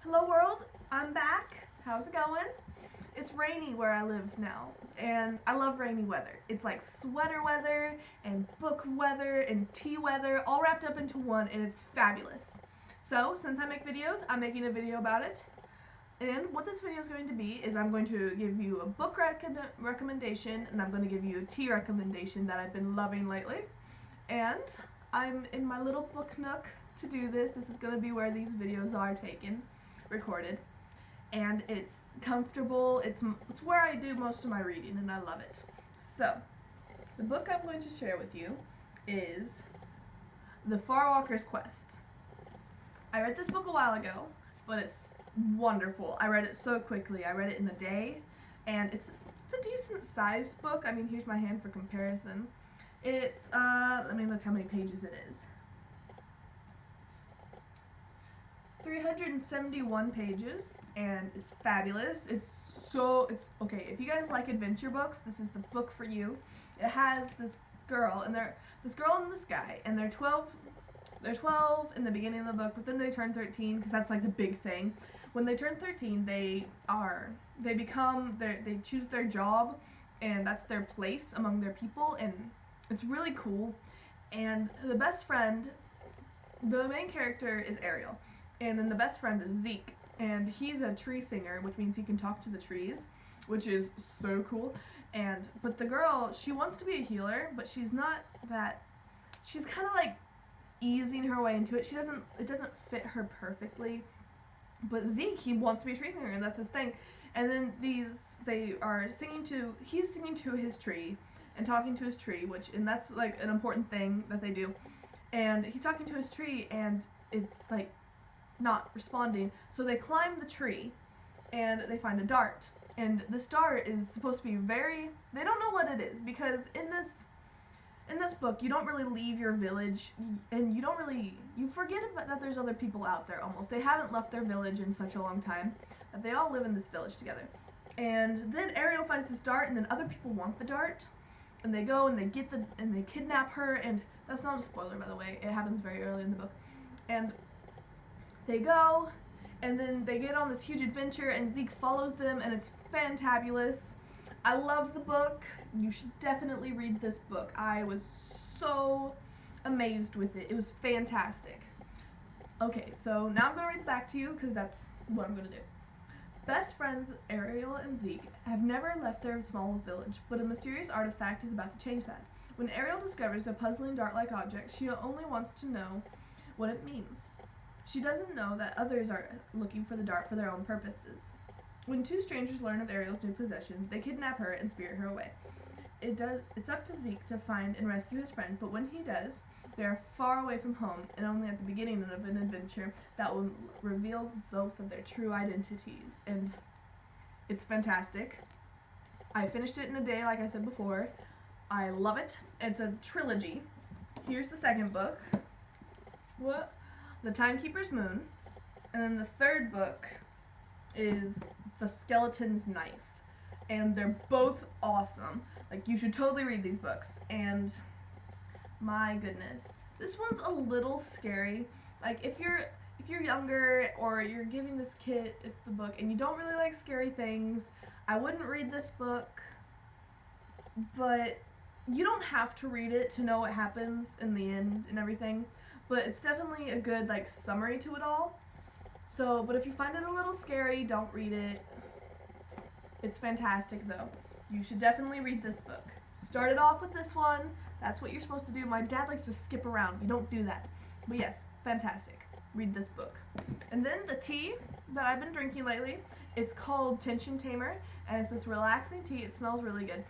Hello world, I'm back. How's it going? It's rainy where I live now, and I love rainy weather. It's like sweater weather, and book weather, and tea weather, all wrapped up into one, and it's fabulous. So, since I make videos, I'm making a video about it. And what this video is going to be is I'm going to give you a book recommendation, and I'm going to give you a tea recommendation that I've been loving lately. And I'm in my little book nook to do this. This is going to be where these videos are recorded. And it's comfortable. It's where I do most of my reading, and I love it. So, the book I'm going to share with you is The Farwalker's Quest. I read this book a while ago, but it's wonderful. I read it so quickly. I read it in a day, and it's a decent sized book. I mean, here's my hand for comparison. It's, let me look how many pages it is. 371 pages, and it's fabulous. Okay, if you guys like adventure books, this is the book for you. It has this girl and this guy, and they're 12 in the beginning of the book, but then they turn 13 because that's like the big thing. When they turn 13, they choose their job, and that's their place among their people, and it's really cool. And the best friend, the main character is Ariel, and then the best friend is Zeke, and he's a tree singer, which means he can talk to the trees, which is so cool. But the girl, she wants to be a healer, but she's not that. She's kind of like easing her way into it. It doesn't fit her perfectly. But Zeke, he wants to be a tree singer, and that's his thing. And then he's singing to his tree and talking to his tree, and that's like an important thing that they do. And he's talking to his tree, and it's like not responding. So they climb the tree, and they find a dart. And this dart is supposed to be they don't know what it is, because in this book, you don't really leave your village, and you forget that there's other people out there almost. They haven't left their village in such a long time, that they all live in this village together. And then Ariel finds this dart, and then other people want the dart, and they go and they kidnap her, and that's not a spoiler, by the way. It happens very early in the book. And they go, and then they get on this huge adventure, and Zeke follows them, and it's fantabulous. I love the book. You should definitely read this book. I was so amazed with it. It was fantastic. Okay, so now I'm going to read it back to you, because that's what I'm going to do. Best friends Ariel and Zeke have never left their small village, but a mysterious artifact is about to change that. When Ariel discovers the puzzling dart-like object, she only wants to know what it means. She doesn't know that others are looking for the dart for their own purposes. When two strangers learn of Ariel's new possession, they kidnap her and spirit her away. It's up to Zeke to find and rescue his friend, but when he does, they are far away from home and only at the beginning of an adventure that will reveal both of their true identities. And it's fantastic. I finished it in a day, like I said before. I love it. It's a trilogy. Here's the second book. The Timekeeper's Moon. And then the third book is The Skeleton's Knife. And they're both awesome. Like, you should totally read these books. And my goodness, this one's a little scary. Like, if you're younger, or you're giving this kid the book and you don't really like scary things, I wouldn't read this book. But you don't have to read it to know what happens in the end and everything. But it's definitely a good like summary to it all. So, but if you find it a little scary, don't read it. It's fantastic though. You should definitely read this book. Start it off with this one. That's what you're supposed to do. My dad likes to skip around. You don't do that. But yes, fantastic. Read this book. And then the tea that I've been drinking lately, it's called Tension Tamer, and it's this relaxing tea. It smells really good.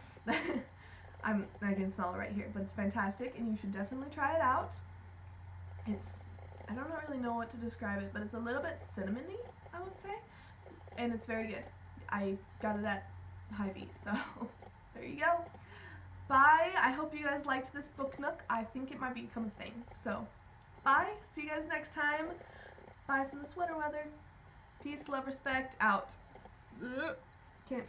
I can smell it right here, but it's fantastic, and you should definitely try it out. I don't really know what to describe it, but it's a little bit cinnamony, I would say, and it's very good. I got it at Hy-Vee, so there you go. Bye. I hope you guys liked this book nook. I think it might become a thing. So, bye. See you guys next time. Bye from the sweater weather. Peace, love, respect, out. Can't.